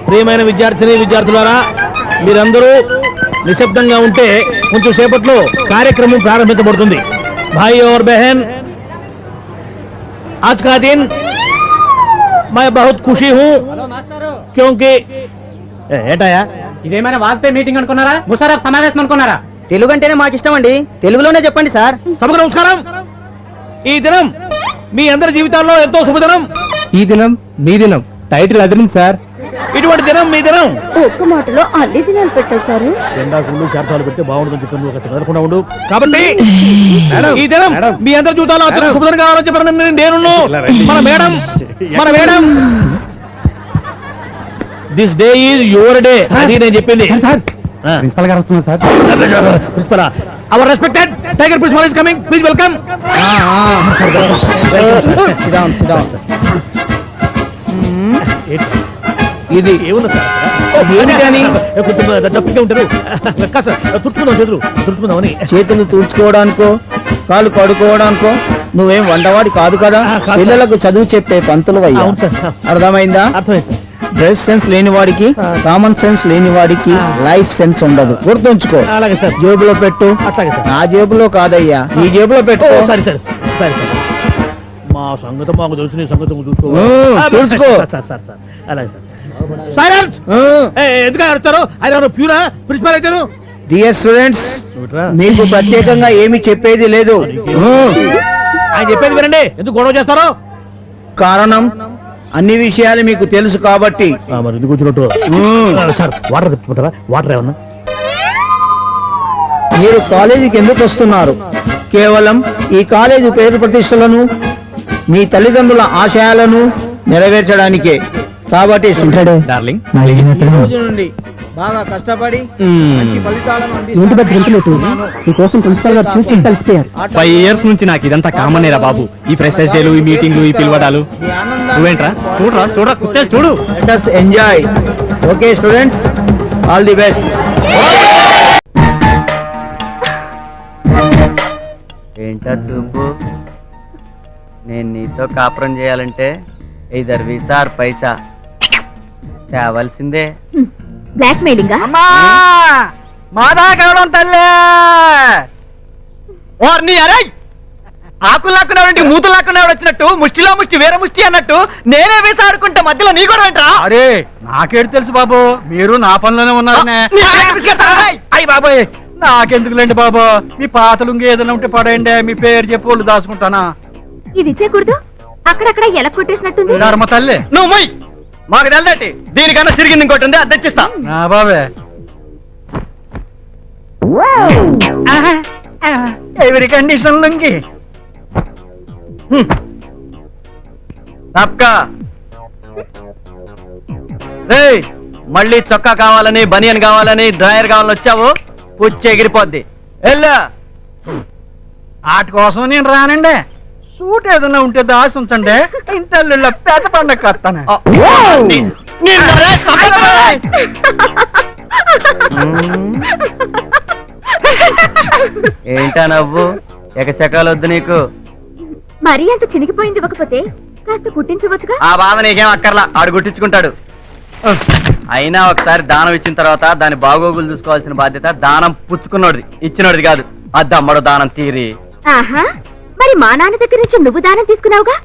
ప్రియమైన విద్యార్థులారా, మీరందరూ నిశ్శబ్దంగా ఉంటే కొంచెం సేపట్లో కార్యక్రమం ప్రారంభించబడుతుంది. भाई और बहन, आज का दिन मैं बहुत खुशी हूँ क्योंकि ఏటాయా ఇదేమైనా వాజ్పేయి మీటింగ్ అనుకున్నారా, ముషరఫ్ సమావేశం అనుకున్నారా? తెలుగు అంటేనే మాకు ఇష్టం అండి, తెలుగులోనే చెప్పండి సార్. సభకు నమస్కారం. ఈ దినం మీ అందరి జీవితాల్లో ఎంతో శుభదినం. ఈ దినం మీ దినం టైటిల్ అదిరింది సార్. ఇటువంటి దినం మీ దినం. ఒక్క మాటలో అన్ని దినాలు పెట్టేశారు. ఎండాకుళ్ళు శాతాలు పెడితే బాగుంటుందని చెప్పి ఒక చదవకుండా ఉండు. కాబట్టి ఈ దినం మీ అందరి జీవితాల్లో అత్యంత శుభదినం కావాలని చెప్పాను నేను. మన madam this day is your day అది నేను చెప్పింది. ప్రిన్సిపల్ గారు వస్తున్నారు sir. Principal, our respected tiger principal is coming, please welcome. ఇది ఏమున్నా సార్, ఏమి కానీ కొంచెం డబ్బుగా ఉంటారు. తుడుచుకుందాం, తుడుచుకుందామని. చేతులు తుడుచుకోవడానికో కాలు కడుకోవడానికో నువ్వేం వంటవాడి కాదు కదా. పిల్లలకు చదువు చెప్పే పంతులు అయ్యా. అర్థమైందా? అర్థమైంది సార్. డ్రెస్ సెన్స్ లేని వాడికి, కామన్ సెన్స్ లేని వాడికి లైఫ్ సెన్స్ ఉండదు. గుర్తుంచుకో. అలాగే సార్. జేబులో పెట్టు. అట్లాగే సార్. నా జేబులో కాదయ్యా, నీ జేబులో పెట్టు. సరే సరే సరే సార్. మా సంగతి మాకు తెలుసు, నీ సంగతి చూసుకో. చూసుకో. సార్ సార్ సార్ అలాగే సార్. సైలెంట్. ఎందుకు అడుగుతారు? ఆయన ప్యూరా ప్రిన్సిపల్ అయితే. డియర్ స్టూడెంట్స్, మీకు ప్రత్యేకంగా ఏమి చెప్పేది లేదు. ఆయన చెప్పేది వినండి. ఎందుకు గొడవ చేస్తారో? కారణం అన్ని విషయాలు మీకు తెలుసు కాబట్టి. మరి ఎందుకు వచ్చినట్టు సార్? వాటర్ తెచ్చుకుంటారా? వాటర్ ఏమన్నా? మీరు కాలేజీకి ఎందుకు వస్తున్నారు? కేవలం ఈ కాలేజీ పేరు ప్రతిష్టలను, మీ తల్లిదండ్రుల ఆశయాలను నెరవేర్చడానికే. కాబట్టి డార్లింగ్, రోజు నుండి బాగా కష్టపడి మంచి ఫలితాలను మీకోసం ప్రిన్సిపల్ గారు చూసి కలిసిపోయారు. 5 years నుంచి నాకు ఇదంతా కామనేరా బాబు. ఈ ఫ్రెషర్స్ డేలు, ఈ మీటింగ్లు, ఈ పిలవడాలు. నువ్వేంట్రా? చూడరా కుత్తేలు చూడు. Let us enjoy. Okay students, all the best. ఏంటా చూపు? నేను నీతో కాపురం చేయాలంటే ఇద్దరు వీసార్ పైసా తేవలసిందే. Black mailing. అమ్మా మాదా కావడం తల్లే. వారిని అరే ఆకులు లాక్కున్నాడు, మూతులు లాక్కున్నాడు వచ్చినట్టు, ముష్టిలో ముష్టి వేరే ముష్టి అన్నట్టు నేనే వేసి ఆడుకుంటే మధ్యలో నీ కూడా ఏంట్రా? అరే నాకేడు తెలుసు బాబు, మీరు నా పనిలోనే ఉన్నారనే. అయ్యి బాబోయ్, నాకెందుకులేండి బాబు, మీ పాతలుంగి ఏదైనా ఉంటే పడేయండి, మీ పేరు చెప్పి వాళ్ళు దాచుకుంటానా. ఇది ఇచ్చేకూడదు, అక్కడక్కడ ఎలా కొట్టేసినట్టుంది. నర్మ తల్లి నువ్వు మొయ్, మాకు తెల్లటి దీనికన్నా తిరిగింది ఇంకోటి ఉంది, అది తెచ్చిస్తా. నా బాబే ఎవరి కండిషన్ లుంగి తప్పక రేయ్, మళ్ళీ చొక్కా కావాలని, బనియన్ కావాలని, డ్రాయర్ కావాలని వచ్చావు, పుచ్చి ఎగిరిపోద్ది. వెళ్ళు. వాటి కోసం నేను రానండి. సూట్ ఏదైనా ఉంటే దాసి ఉంచండి, ఇంత పెద్ద పండగ వస్తాను. ఏంటా నవ్వు? ఎకశకాలు వద్దు నీకు. మరీ అంత చినిగిపోయింది ఇవ్వకపోతే కాస్త కుట్టించవచ్చుగా. ఆ బాధ నీకేం అక్కర్లా, ఆడు గుట్టించుకుంటాడు. అయినా ఒకసారి దానం ఇచ్చిన తర్వాత దాని బాగోగులు చూసుకోవాల్సిన బాధ్యత దానం పుచ్చుకున్నోడిది, ఇచ్చినోడిది కాదు. అద్దమ్మడు దానం తీరి. ఆహా, మరి మా నాన్న దగ్గర నుంచి నువ్వు దానం తీసుకున్నావుగా,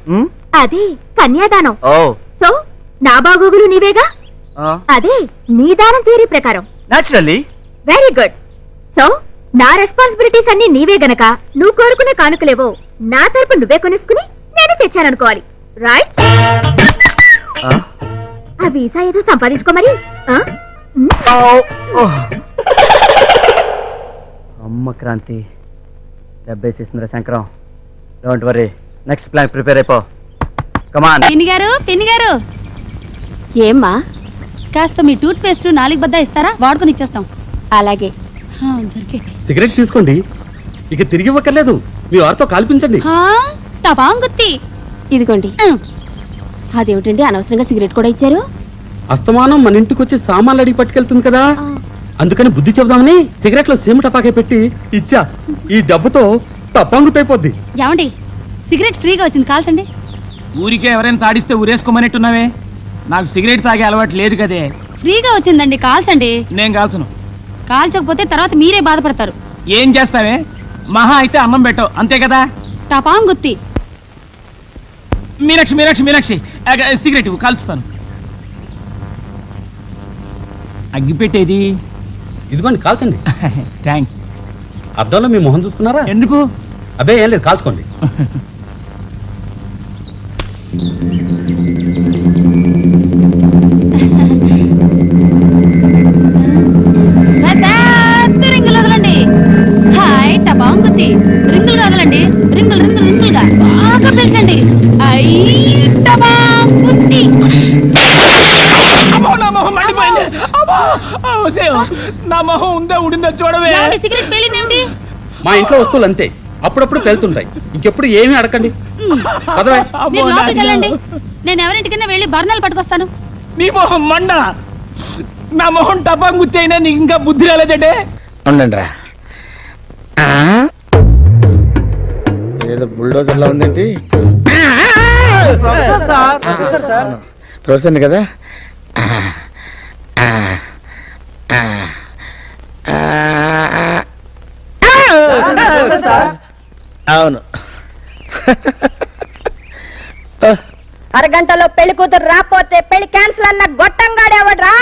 అదే కన్యాదానం. ఓ సో నా బాగోగులు నీవేగా, అదే నీ దానం థియరీ ప్రకారం. నేచురల్లీ. Very good. సో నా రెస్పాన్సిబిలిటీస్ అన్ని నీవే గనక నువ్వు కోరుకునే కానుకలేవో నా తరపు నువ్వే కొనేసుకుని నేను తెచ్చాననుకోవాలి. రైట్? ఆ వీసా ఏదో సంపాదించుకో మరి. అమ్మ క్రాంతి దెబ్బేసేసిందిరా Shankaram. Don't worry, next plan prepare అయిపో. కమాన్. పిన్ని గారు ఏమ్మా, కాస్త మీ టూత్ పేస్ట్ 4 బద్ద ఇస్తారా? వాడుకొని ఇచ్చేస్తాం. అలాగే. సిగరెట్ తీసుకోండి, ఇక తిరిగి ఇవ్వక్కర్లేదు, మీ వారితో కాల్పించండి. తపాంగుత్తి ఇదిగోండి. అదేమిటండి అనవసరంగా సిగరెట్ కూడా ఇచ్చారు? అస్తమానం మన ఇంటికి వచ్చి సామాన్లు అడిగి పట్టుకెళ్తుంది కదా, అందుకని బుద్ధి చెబుదామని సిగరెట్ లో సేమ్ టపాకే పెట్టి ఇచ్చా. ఈ దెబ్బతో తప్పంగుతైపోద్ది. ఏమండి, సిగరెట్ ఫ్రీగా వచ్చింది, కాల్చండి. ఊరికే ఎవరైనా తాడిస్తే ఊరేసుకోమనేట్టున్నావే. నాకు సిగరెట్ తాగే అలవాటు లేదు కదే. ఫ్రీగా వచ్చిందండి, కాల్చండి. నేను కాల్చను. కాల్చకపోతే తర్వాత మీరే బాధపడతారు. ఏం చేస్తావే? మహా అయితే అన్నం పెట్టవు, అంతే కదా. టపాం గుత్తి. మీనాక్షి మీనాక్షి మీనాక్షి సిగరెట్ కాల్చుతాను. అగ్గిపెట్టేది ఇదిగోండి కాల్చండి. థ్యాంక్స్. అద్దంలో మీ మొహం చూసుకున్నారా? ఎందుకు? అబ్బే ఏం లేదు, కాల్చుకోండి. రింగులు వదలండి. హాయ్ టపాం గుత్తి. రింగులు వదలండి. రింగులు రింగులు రింగులుగా బాగా పెంచండి. ఐ టపాం గుత్తి. నా మొహం మండిపోయింది. నా మొహం ఉందా ఉడిందా చూడవే. సిగరెట్ పేలిందేమిటి? మా ఇంట్లో వస్తువులు అంతే, అప్పుడప్పుడు పెళ్తుంటాయి. ఇంకెప్పుడు ఏమీ అడగండి. పదవే. మీరు లోపలికి వెళ్ళండి. నేను ఎవరింటికైనా వెళ్ళి బర్ణాలు పట్టుకొస్తాను. నీ మొహం మండ. నా మొహం టపాం గుర్తి అయినా నీకు ఇంకా బుద్ధి రాలేదంటే. ఉండండి రా. ఏదో బుల్డోజర్లా ఉందేంటి? ప్రొఫెసర్ కదా. అవును. అరగంటలో పెళ్లి కూతురు రాపోతే పెళ్లి క్యాన్సిల్ అన్న గొట్టంగాడు ఎవడ్రా?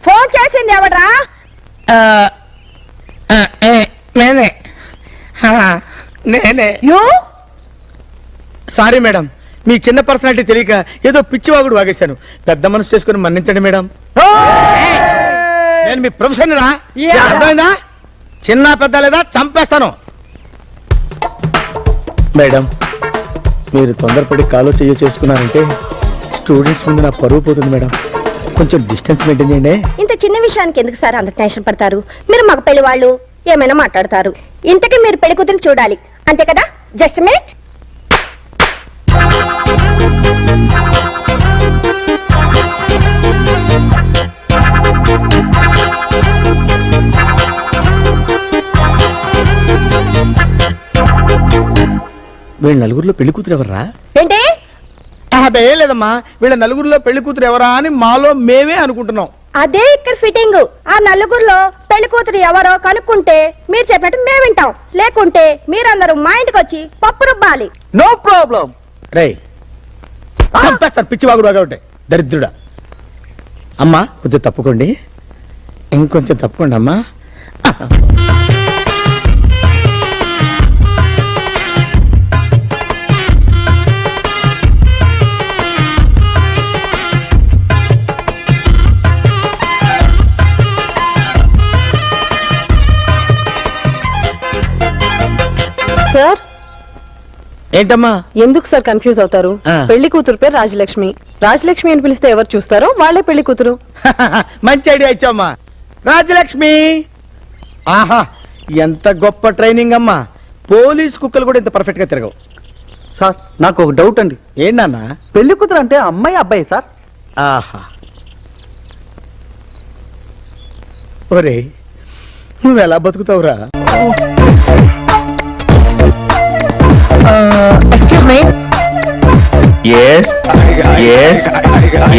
ఫోన్ చేసింది ఎవడ్రా? నేనే. నేనే. సారీ మేడం, మీ చిన్న పర్సనాలిటీ తెలియక ఏదో పిచ్చివాగుడు వాగేశాను. పెద్ద మనసు చేసుకుని మన్నించండి మేడం. నేను మీ ప్రొఫెషన్ రా. అర్థమైందా? చిన్న పెద్ద లేదా చంపేస్తాను. మేడం, మీరు తొందరపడి కాలో చెయ్యి చేసుకున్నారంటే స్టూడెంట్స్ ముందు నా పరువు పోతుంది మేడం. కొంచెం డిస్టెన్స్ మెయింటైన్ చేయండి. ఇంత చిన్న విషయానికి ఎందుకు సార్ అంత టెన్షన్ పడతారు? మీరు మగ పెళ్లి వాళ్ళు ఏమైనా మాట్లాడతారు. ఇంతకీ మీరు పెళ్లి కూతురు చూడాలి, అంతే కదా? Just minute. వీళ్ళ నలుగురిలో పెళ్లి కూతురు ఎవర్రా? ఏంటి? ఏం లేదమ్మా, వీళ్ళ నలుగురిలో పెళ్లి కూతురు ఎవరా అని మాలో మేమే అనుకుంటున్నాం. అదే ఇక్కడ ఫిట్టింగ్. ఆ నలుగురిలో పెళ్లి కూతురు ఎవరో కనుక్కుంటే మీరు చెప్పినట్టు మేము వింటాం. లేకుంటే మీరందరూ మా ఇంటికి వచ్చి పప్పు రుబ్బాలి. No problem. రే చంపేస్తాను పిచ్చివాగుడు వాగా ఉంటాయి దరిద్రుడా. అమ్మా కొద్దిగా తప్పుకోండి, ఇంకొంచెం తప్పుకోండి అమ్మా. సార్, ఏంటమ్మా ఎందుకు సార్ కన్ఫ్యూజ్ అవుతారు? పెళ్లి కూతురు పేరు రాజలక్ష్మి. రాజలక్ష్మి అని పిలిస్తే ఎవరు చూస్తారో వాళ్ళే పెళ్లి కూతురు. మంచి ఐడియా ఇచ్చామ్మా. రాజలక్ష్మి. ఆహా, ఎంత గొప్ప ట్రైనింగ్ అమ్మా. పోలీస్ కుక్కలు కూడా ఇంత పర్ఫెక్ట్ గా తిరగవు. సార్ నాకు ఒక డౌట్ అండి. ఏంటన్నా? పెళ్లి కూతురు అంటే అమ్మాయి అబ్బాయి సార్? ఆహా, ఒరే నువ్వు ఎలా బతుకుతావురా? Excuse me. Yes. Yes.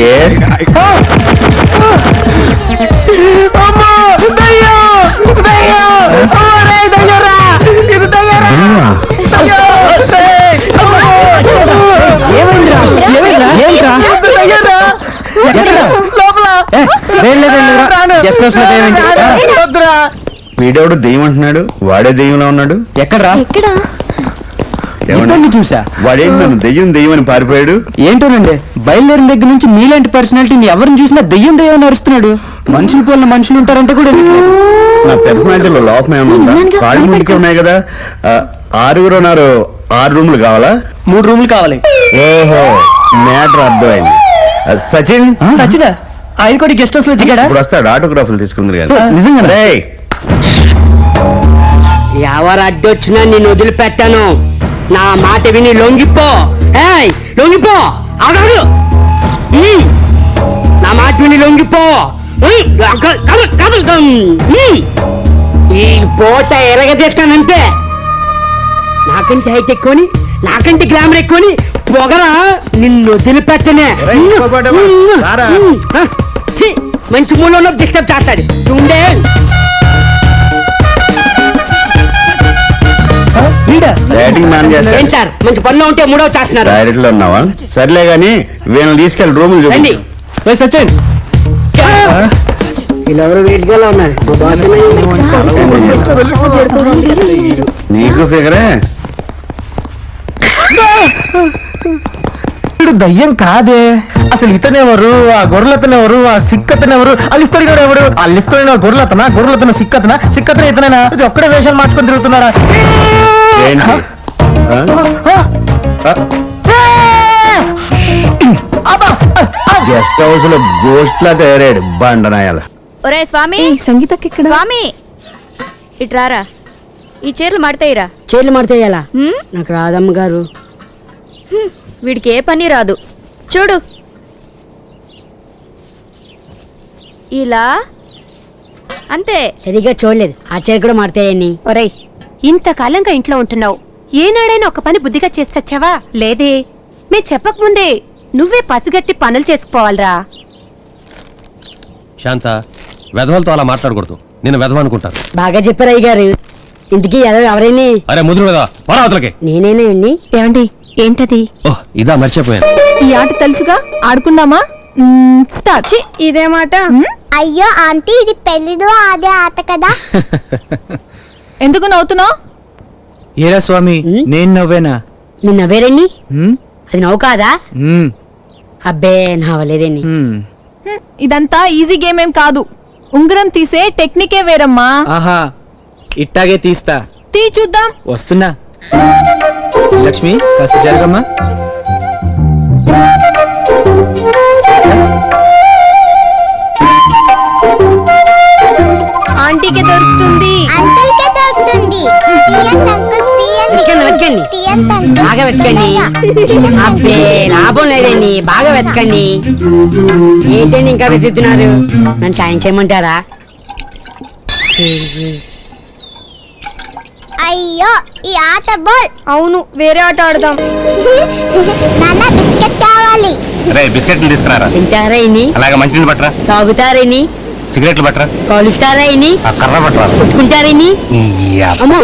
Yes. అమ్మా దయ్యా దయ్యా ఓరే దయ్యరా ఇది దయ్యరా ఏమైందిరా? ఏమైందిరా? ఏంట్రా? దయ్యరా లోపల గెస్ట్ హౌస్ లో ఏమైంది? వద్దురా. వీడెవడు దెయ్యం అంటున్నాడు, వాడే దెయ్యంలో ఉన్నాడు. ఎక్కడ్రా? ఏమన్నా చూసా? వాడేంటి నన్ను దెయ్యం దెయ్యం అని పారిపోయాడు? ఏంటోనండి, బయలుదేరిన దగ్గర నుంచి మీలాంటి పర్సనాలిటీని ఎవరిని చూసినా దెయ్యం దెయ్యం నడుస్తున్నాడు. మనుషులు పోలిన మనుషులు ఉంటారంటే కూడా నా పర్సనాలిటీలో లోపం ఏమన్నా ఉందా? కాళ్ళు ముందుకే ఉన్నాయి కదా. 6 ఉన్నారు, 6 రూములు కావాలా? 3 రూములు కావాలి. ఓహో, మ్యాటర్ అర్థమైంది. సచిన్ సచిన్ ఆయన కూడా గెస్ట్ హౌస్ లో దిగాడా? ఇప్పుడు వస్తాడు, ఆటోగ్రాఫ్లు తీసుకుంది కదా. నిజంగా రేయ్, ఎవరు అడ్డొచ్చినా నేను వదిలిపెట్టాను. నా మాట విని లొంగిపో. ఏయ్ లొంగిపో, ఆగాడు. నా మాట విని లొంగిపో. ఈ పూట ఎరగదీస్తానంతే. నాకంటే హైట్ ఎక్కువని, నాకంటే గ్లామర్ ఎక్కువని పొగరా నిన్ను వదిలిపెట్టనే రేయ్, ఇంకోటి రారా. ఛీ, మంచి మూలలో డిస్టర్బ్ చేస్తాడు ఉండే రైటింగ్ మ్యాన్ ఏం చేస్తాడు సార్ మంచి పనిలో ఉంటే మూడవ చేస్తున్నారు డైరెక్ట్ లో ఉన్నావా సర్లే గాని వీళ్ళని తీసుకెళ్ళి రూమ్ రండి సచిన్ వీళ్ళెవరు వీటిగా ఉన్నారు నీకు ఫిగరే దయ్యం కాదే అసలు ఇతనెవరు ఆ గొర్రెలతనెవరు ఆ సిక్కతనెవరు ఆ లిఫ్ట్ ఎవరు ఆ లిఫ్ట్ గొర్రెలతన గొర్రెలతన సిక్కతన ఇతనైనా ఒక్కడే వేషాలు మార్చుకొని తిరుగుతున్నారా ఏంటి గెస్ట్ హౌస్ లో గోస్ట్ లా తయారాడు బండనాయాల ఒరే స్వామి సంగీతకి ఇక్కడ స్వామి ఇట్రారా ఈ చీరలు మడతాయిరా చీరలు మడితే ఎలా నాకు రాదమ్మ గారు వీడికి ఏ పని రాదు చూడు ఇలా అంతే సరిగ్గా చూడలేదు ఆ చీర కూడా మడతాయని ఒరేయ్ ఇంతకాలంగా ఇంట్లో ఉంటున్నావు ఏనాడైనా ఒక పని బుద్ధిగా చేసొచ్చావా లేదే మే చెప్పకముందే నువ్వే పసిగట్టి పనులు చేసుకుపోవాలరా శాంత వెధవలతో అలా మాట్లాడకూడదు నేను వెధవ అనుకుంటాను బాగా చెప్పారు అయ్య గారు ఇంటికి ఎవరైనా అరే ముదురు వెధవ పరావతలకి నేనేనా అండి ఏమండి ఏంటది ఓహ్ ఇదా మర్చిపోయాను ఈ ఆట తెలుసుగా ఆడుకుందామా స్టార్ట్ ఇదే మాట అయ్యో ఆంటీ ఇది పెళ్లిలో ఆడే ఆట కదా ఎందుకు నవ్వుతున్నావు ఏరా స్వామి నేను నవ్వేనా నిన్న నవ్వేరేని అది నవ్వు కాదా అబ్బే నవ్వలేదేని ఇదంతా ఈజీ గేమ్ ఏం కాదు ఉంగరం తీసే టెక్నికే వేరమ్మా ఆహా ఇట్టాగే తీస్తా తీ చూద్దాం వస్తున్నా లక్ష్మి కాస్త జరగమ్మా ఆంటీకి దొరుకుతుంది అంకుల్కే దొరుకుతుంది తీయండి అంకుల్ వెతకండి వెతకండి బాగా వెతకండి అబ్బే లాభం లేదండి బాగా వెతకండి ఏంటండి ఇంకా వెతుకుతున్నారు నన్ను సాయం చేయమంటారా అయ్యో ఈ ఆట బాల్ అవును వేరే ఆట ఆడదాం నాన్న బిస్కెట్ కావాలి రే బిస్కెట్లు తీసుకురారా తింటారా ఇని అలాగే మంచినీళ్ళు పట్టరా తాగుతారా ఇని సిగరెట్లు పట్టరా కాలుస్తారా ఇని ఆ కర్ర పట్టరా కొట్టుకుంటారా ఇని అమ్మో